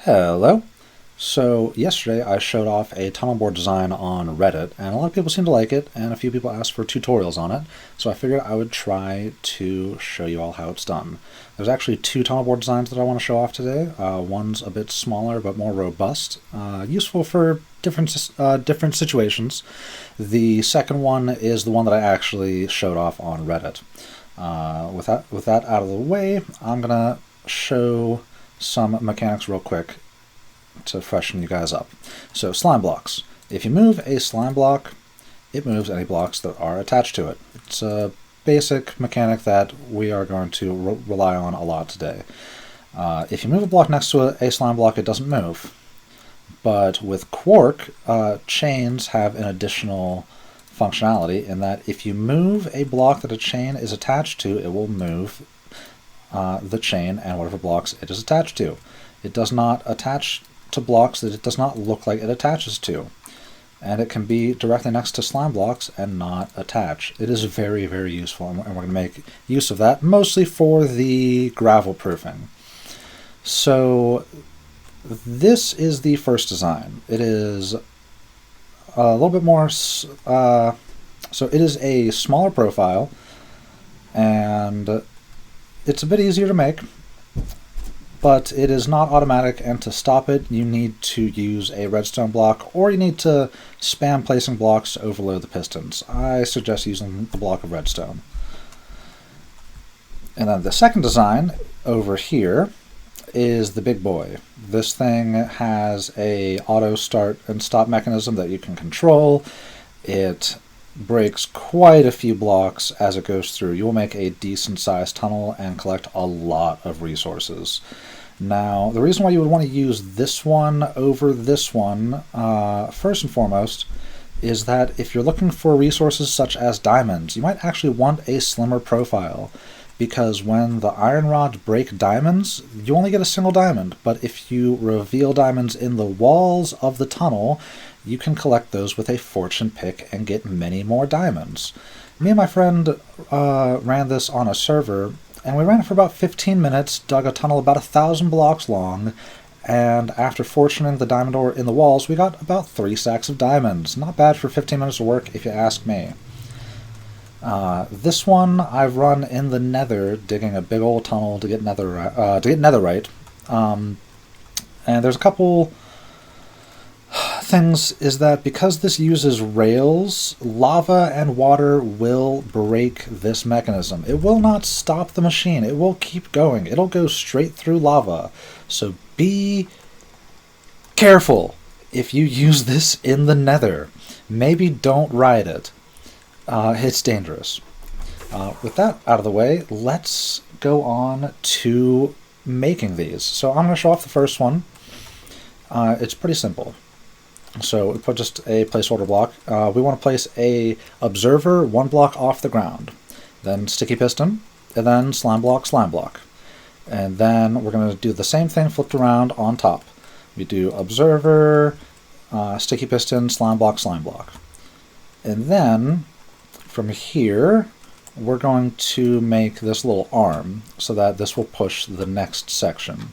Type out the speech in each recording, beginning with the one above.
Hello. So yesterday I showed off a tunnel board design on Reddit, and a lot of people seemed to like it, and a few people asked for tutorials on it, so I figured I would try to show you all how it's done. There's actually two tunnel board designs that I want to show off today. One's a bit smaller but more robust, useful for different situations. The second one is the one that I actually showed off on Reddit. With that out of the way, I'm gonna show some mechanics real quick to freshen you guys up. So slime blocks. If you move a slime block, it moves any blocks that are attached to it. It's a basic mechanic that we are going to rely on a lot today. If you move a block next to a slime block, it doesn't move. But with Quark, chains have an additional functionality in that if you move a block that a chain is attached to, it will move the chain and whatever blocks it is attached to. It does not attach to blocks that it does not look like it attaches to. And it can be directly next to slime blocks and not attach. It is very, very useful, and we're going to make use of that, mostly for the gravel proofing. So this is the first design. It is a little bit more, so it is a smaller profile, and it's a bit easier to make, but it is not automatic, and to stop it you need to use a redstone block, or you need to spam placing blocks to overload the pistons. I suggest using a block of redstone. And then the second design over here is the big boy. This thing has a auto start and stop mechanism that you can control. It breaks quite a few blocks as it goes through. You will make a decent sized tunnel and collect a lot of resources. Now, the reason why you would want to use this one over this one, first and foremost, is that if you're looking for resources such as diamonds, you might actually want a slimmer profile, because when the iron rods break diamonds, you only get a single diamond, but if you reveal diamonds in the walls of the tunnel, you can collect those with a fortune pick and get many more diamonds. Me and my friend ran this on a server, and we ran it for about 15 minutes, dug a tunnel about 1,000 blocks long, and after fortuning the diamond ore in the walls, we got about 3 stacks of diamonds. Not bad for 15 minutes of work, if you ask me. This one I've run in the nether, digging a big old tunnel to get netherite. And there's a couple things, is that because this uses rails, lava and water will break this mechanism. It will not stop the machine. It will keep going. It'll go straight through lava. So be careful if you use this in the nether. Maybe don't ride it. It's dangerous. With that out of the way, let's go on to making these. So I'm going to show off the first one. It's pretty simple. So we put just a placeholder block. We want to place a observer 1 block off the ground, then sticky piston, and then slime block. And then we're going to do the same thing flipped around on top. We do observer, sticky piston, slime block. And then from here, we're going to make this little arm so that this will push the next section.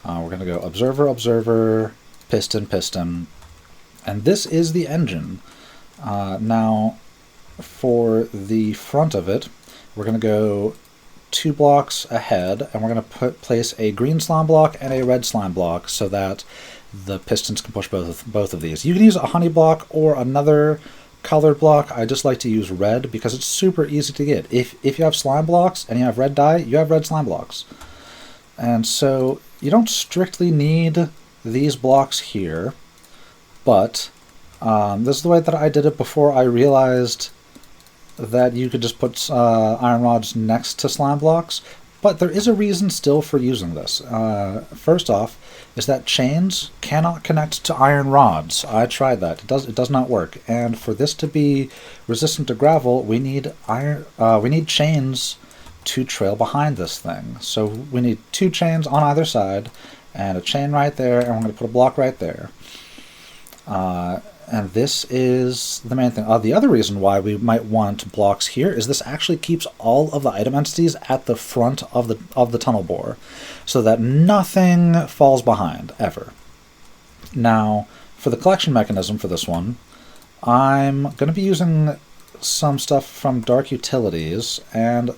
We're going to go observer, piston, and this is the engine. Now, for the front of it, we're going to go 2 blocks ahead, and we're going to place a green slime block and a red slime block so that the pistons can push both of these. You can use a honey block or another colored block. I just like to use red because it's super easy to get. If you have slime blocks and you have red dye, you have red slime blocks. And so you don't strictly need these blocks here, but this is the way that I did it before I realized that you could just put iron rods next to slime blocks. But there is a reason still for using this. First off, is that chains cannot connect to iron rods. I tried that. It does not work. And for this to be resistant to gravel, we need chains to trail behind this thing. So we need 2 chains on either side, and a chain right there, and we're going to put a block right there. And this is the main thing. The other reason why we might want blocks here is this actually keeps all of the item entities at the front of the tunnel bore, so that nothing falls behind, ever. Now, for the collection mechanism for this one, I'm going to be using some stuff from Dark Utilities, and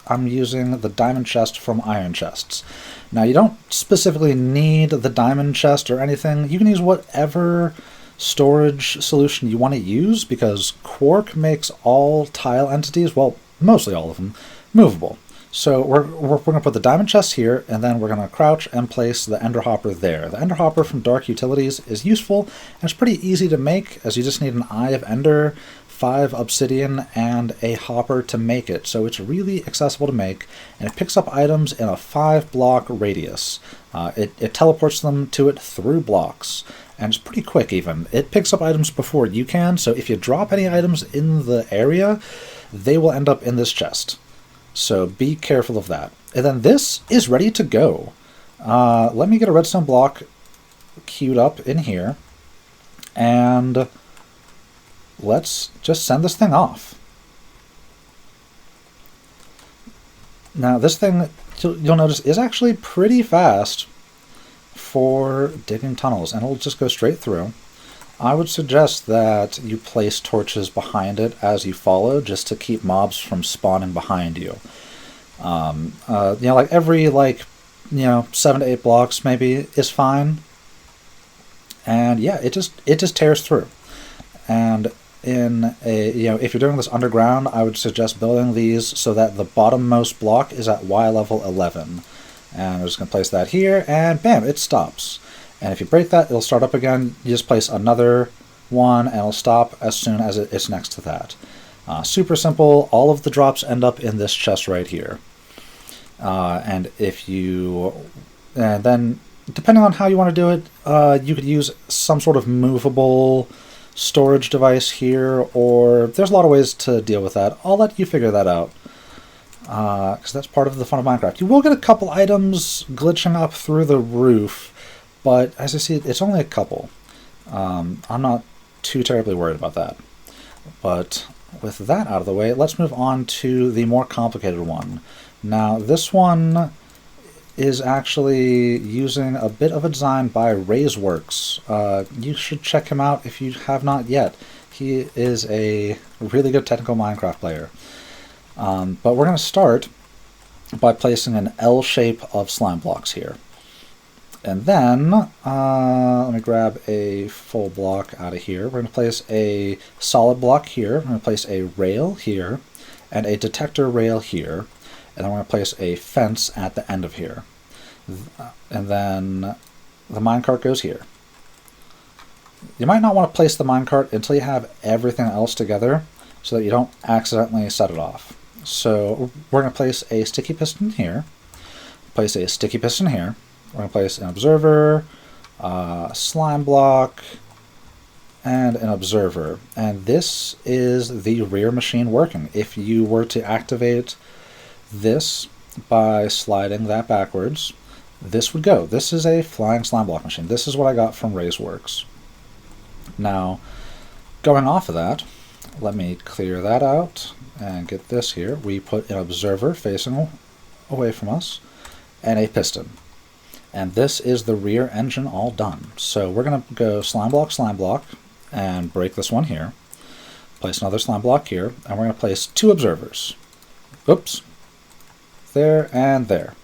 I'm using the diamond chest from iron chests. Now, you don't specifically need the diamond chest or anything. You can use whatever storage solution you want to use, because Quark makes all tile entities, well, mostly all of them, movable. So we're going to put the diamond chest here, and then we're going to crouch and place the ender hopper there. The ender hopper from Dark Utilities is useful, and it's pretty easy to make, as you just need an Eye of Ender, 5 obsidian, and a hopper to make it. So it's really accessible to make, and it picks up items in a 5-block radius. It teleports them to it through blocks, and it's pretty quick even. It picks up items before you can, so if you drop any items in the area, they will end up in this chest. So be careful of that. And then this is ready to go. Let me get a redstone block queued up in here, and let's just send this thing off. Now this thing, you'll notice, is actually pretty fast for digging tunnels, and it'll just go straight through. I would suggest that you place torches behind it as you follow, just to keep mobs from spawning behind you. Like every 7 to 8 blocks maybe is fine. And yeah, it just tears through. And in if you're doing this underground, I would suggest building these so that the bottommost block is at Y level 11. And I'm just going to place that here, and bam, it stops. And if you break that, it'll start up again. You just place another one, and it'll stop as soon as it's next to that. Super simple. All of the drops end up in this chest right here. And then, depending on how you want to do it, you could use some sort of movable storage device here, or there's a lot of ways to deal with that. I'll let you figure that out, because that's part of the fun of Minecraft. You will get a couple items glitching up through the roof, but as I see, it's only a couple. I'm not too terribly worried about that. But with that out of the way, let's move on to the more complicated one. Now, this one is actually using a bit of a design by Raiseworks. You should check him out if you have not yet. He is a really good technical Minecraft player. But we're going to start by placing an L shape of slime blocks here. And then, let me grab a full block out of here. We're going to place a solid block here. We're going to place a rail here, and a detector rail here. And then we're going to place a fence at the end of here. And then the minecart goes here. You might not want to place the minecart until you have everything else together, so that you don't accidentally set it off. So we're going to place a sticky piston here, place a sticky piston here. We're going to place an observer, slime block, and an observer. And this is the rear machine working. If you were to activate this by sliding that backwards, this would go. This is a flying slime block machine. This is what I got from Raiseworks. Now, going off of that, let me clear that out and get this here. We put an observer facing away from us and a piston. And this is the rear engine all done. So we're going to go slime block, and break this one here. Place another slime block here, and we're going to place 2 observers. Oops. There and there.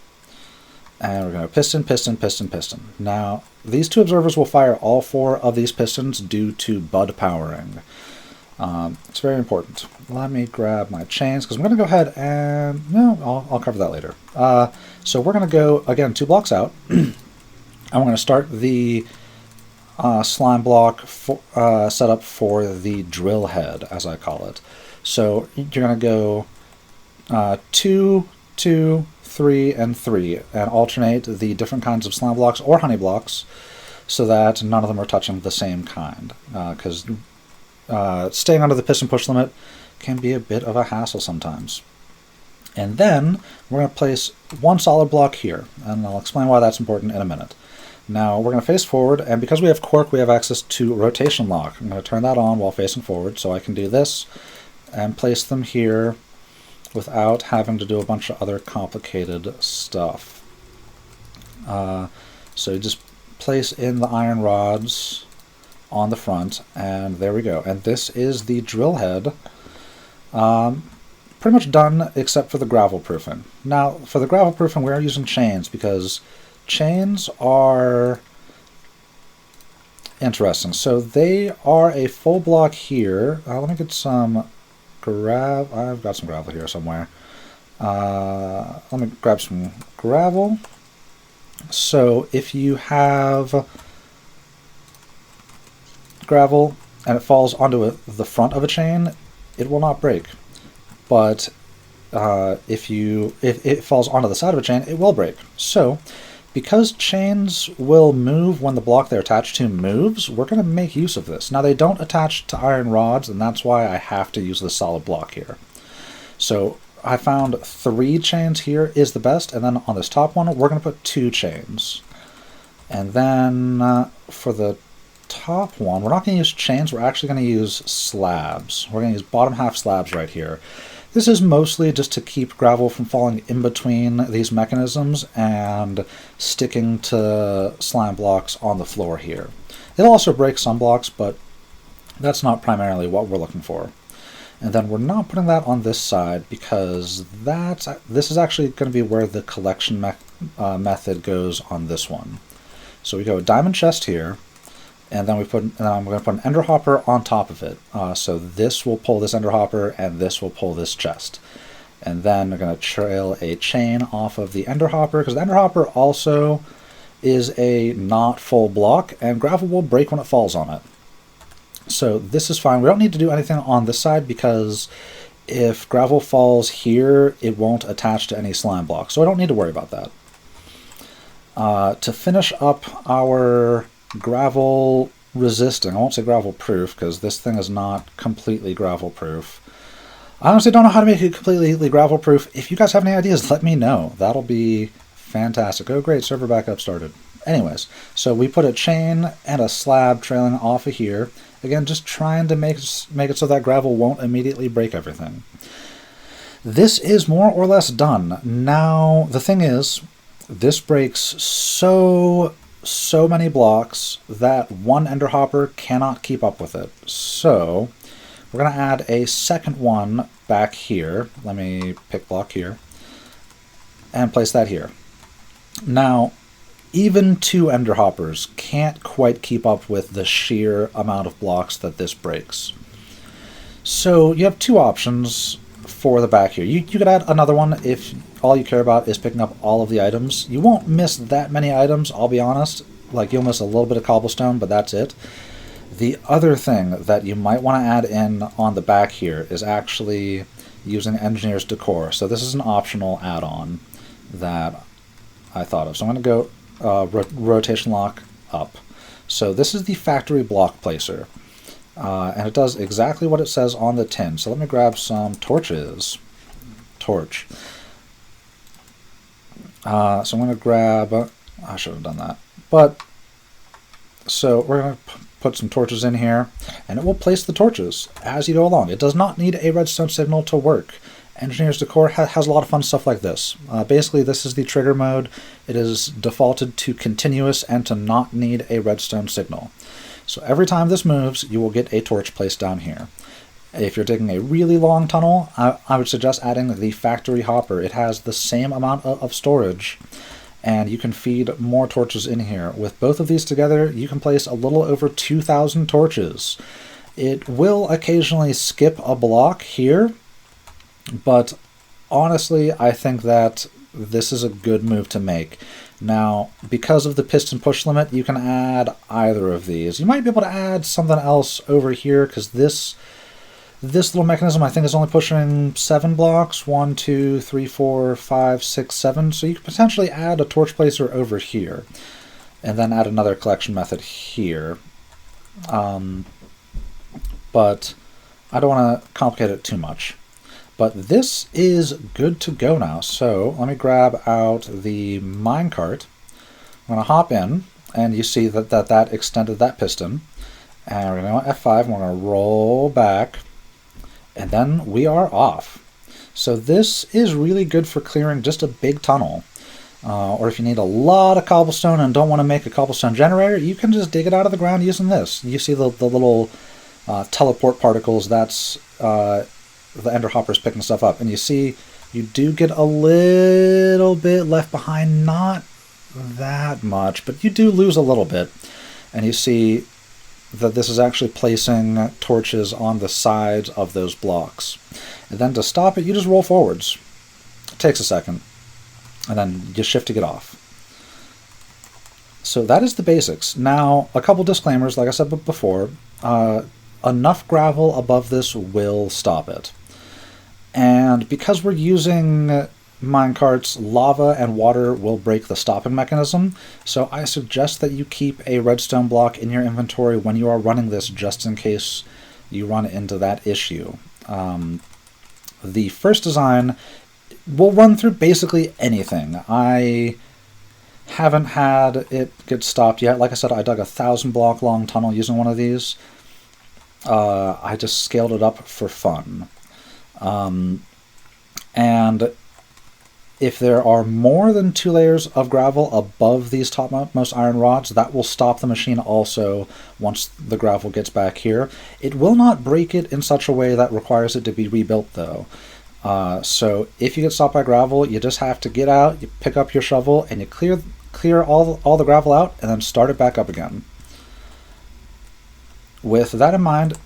And we're going to piston. Now, these 2 observers will fire all 4 of these pistons due to bud powering. It's very important. Let me grab my chains, because I'm going to go ahead and... No, I'll cover that later. So we're going to go, again, 2 blocks out. And we're going to start the slime block setup for the drill head, as I call it. So you're going to go 2, 2, 3, and 3, and alternate the different kinds of slime blocks or honey blocks, so that none of them are touching the same kind. Because staying under the piston push limit can be a bit of a hassle sometimes. And then we're going to place 1 solid block here, and I'll explain why that's important in a minute. Now we're going to face forward, and because we have Quark, we have access to rotation lock. I'm going to turn that on while facing forward, so I can do this and place them here without having to do a bunch of other complicated stuff. So you just place in the iron rods on the front, and there we go. And this is the drill head. Pretty much done except for the gravel proofing. Now, for the gravel proofing, we are using chains because chains are interesting. So they are a full block here. Let me get some I've got some gravel here somewhere. Let me grab some gravel. So if you have gravel and it falls onto the front of a chain, it will not break. But if it falls onto the side of a chain, it will break. So because chains will move when the block they're attached to moves, we're going to make use of this. Now, they don't attach to iron rods, and that's why I have to use the solid block here. So I found 3 chains here is the best, and then on this top one, we're going to put 2 chains. And then for the top one, we're not going to use chains, we're actually going to use slabs. We're going to use bottom half slabs right here. This is mostly just to keep gravel from falling in between these mechanisms and sticking to slime blocks on the floor here. It'll also break some blocks, but that's not primarily what we're looking for. And then we're not putting that on this side because this is actually going to be where the collection method goes on this one. So we go a diamond chest here, and then I'm going to put an ender hopper on top of it. So this will pull this ender hopper, and this will pull this chest. And then we're going to trail a chain off of the ender hopper, because the ender hopper also is a not full block, and gravel will break when it falls on it. So this is fine. We don't need to do anything on this side, because if gravel falls here, it won't attach to any slime blocks. So I don't need to worry about that. To finish up our gravel resisting, I won't say gravel proof because this thing is not completely gravel proof. I honestly don't know how to make it completely gravel proof. If you guys have any ideas, let me know. That'll be fantastic. Oh great, server backup started. Anyways, so we put a chain and a slab trailing off of here. Again, just trying to make it so that gravel won't immediately break everything. This is more or less done. Now, the thing is, this breaks so many blocks that one ender hopper cannot keep up with it. So we're going to add a second one back here. Let me pick block here and place that here. Now, even 2 ender hoppers can't quite keep up with the sheer amount of blocks that this breaks. So you have 2 options for the back here. You could add another one if all you care about is picking up all of the items. You won't miss that many items, I'll be honest. Like, you'll miss a little bit of cobblestone, but that's it. The other thing that you might want to add in on the back here is actually using Engineer's Decor. So this is an optional add-on that I thought of. So I'm going to go rotation lock up. So this is the factory block placer. And it does exactly what it says on the tin. So let me grab some torches. Torch. So I'm going to grab... I should have done that. But, so we're going to put some torches in here, and it will place the torches as you go along. It does not need a redstone signal to work. Engineer's Decor has a lot of fun stuff like this. Basically, this is the trigger mode. It is defaulted to continuous and to not need a redstone signal. So every time this moves, you will get a torch placed down here. If you're digging a really long tunnel, I would suggest adding the factory hopper. It has the same amount of storage, and you can feed more torches in here. With both of these together, you can place a little over 2,000 torches. It will occasionally skip a block here, but honestly, I think that this is a good move to make. Now, because of the piston push limit, you can add either of these. You might be able to add something else over here, because this little mechanism, I think, is only pushing 7 blocks. 1, 2, 3, 4, 5, 6, 7. So you could potentially add a torch placer over here, and then add another collection method here. But I don't want to complicate it too much. But this is good to go now. So let me grab out the minecart. I'm going to hop in, And you see that extended that piston. And we're going to go F5, and we're going to roll back, and then we are off. So this is really good for clearing just a big tunnel. Or if you need a lot of cobblestone and don't want to make a cobblestone generator, you can just dig it out of the ground using this. You see the little teleport particles, that's the ender hoppers picking stuff up. And you see you do get a little bit left behind, not that much, but you do lose a little bit. And you see that this is actually placing torches on the sides of those blocks. And then to stop it, you just roll forwards. It takes a second. And then you shift to get off. So that is the basics. Now, a couple disclaimers, like I said before. Enough gravel above this will stop it. And because we're using minecarts, lava and water will break the stopping mechanism, so I suggest that you keep a redstone block in your inventory when you are running this, just in case you run into that issue. The first design will run through basically anything. I haven't had it get stopped yet. Like I said, I dug a 1,000 block long tunnel using one of these. I just scaled it up for fun. And if there are more than 2 layers of gravel above these topmost iron rods, that will stop the machine also once the gravel gets back here. It will not break it in such a way that requires it to be rebuilt, though. So if you get stopped by gravel, you just have to get out, you pick up your shovel, and you clear all the gravel out, and then start it back up again. With that in mind,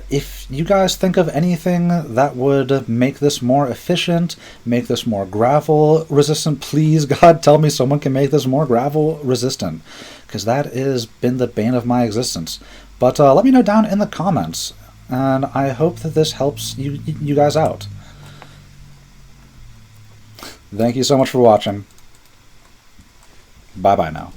if you guys think of anything that would make this more efficient, make this more gravel resistant, please, God, tell me someone can make this more gravel resistant, because that has been the bane of my existence. But let me know down in the comments, and I hope that this helps you guys out. Thank you so much for watching. Bye-bye now.